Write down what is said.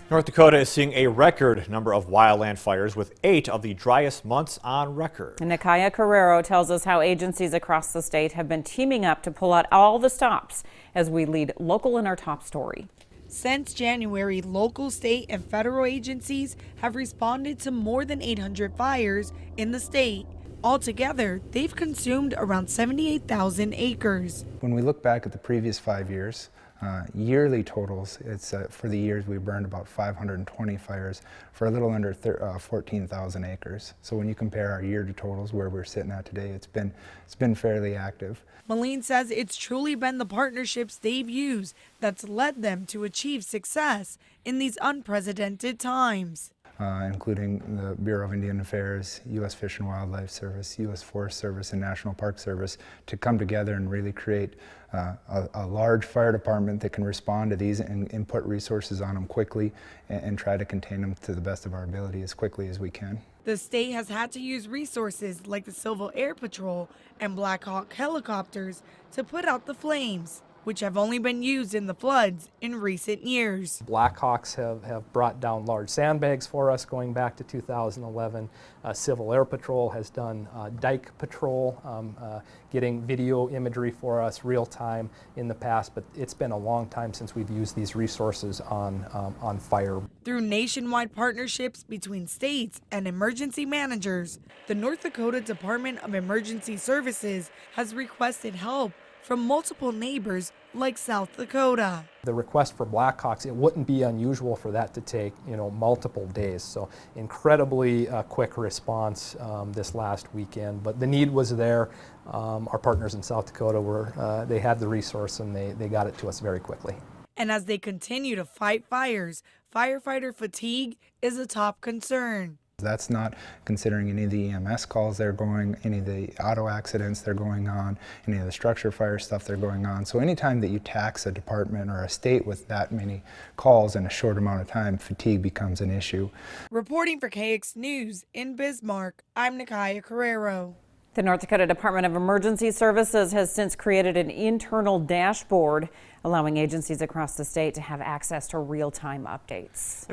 North Dakota is seeing a record number of wildland fires with 8 of the driest months on record. Nikaya Carrero tells us how agencies across the state have been teaming up to pull out all the stops as we lead local in our top story. Since January, local, state, and federal agencies have responded to more than 800 fires in the state. Altogether, they've consumed around 78,000 acres. When we look back at the previous 5 years, yearly totals, it's for the years we burned about 520 fires for a little under 14,000 acres. So when you compare our year to totals where we're sitting at today, it's been fairly active. Moline says it's truly been the partnerships they've used that's led them to achieve success in these unprecedented times. Including the Bureau of Indian Affairs, U.S. Fish and Wildlife Service, U.S. Forest Service, and National Park Service to come together and really create a large fire department that can respond to these and put resources on them quickly and try to contain them to the best of our ability as quickly as we can. The state has had to use resources like the Civil Air Patrol and Black Hawk helicopters to put out the flames, which have only been used in the floods in recent years. Blackhawks have brought down large sandbags for us going back to 2011. Civil Air Patrol has done dike patrol, getting video imagery for us real time in the past, but it's been a long time since we've used these resources on fire. Through nationwide partnerships between states and emergency managers, the North Dakota Department of Emergency Services has requested help from multiple neighbors like South Dakota. The request for Blackhawks, it wouldn't be unusual for that to take, multiple days. So incredibly quick response this last weekend, but the need was there. Our partners in South Dakota they had the resource and they got it to us very quickly. And as they continue to fight fires, firefighter fatigue is a top concern. That's not considering any of the EMS calls that are going, any of the auto accidents that are going on, any of the structure fire stuff that are going on. So anytime that you tax a department or a state with that many calls in a short amount of time, fatigue becomes an issue. Reporting for KX News in Bismarck, I'm Nikaya Carrero. The North Dakota Department of Emergency Services has since created an internal dashboard allowing agencies across the state to have access to real-time updates.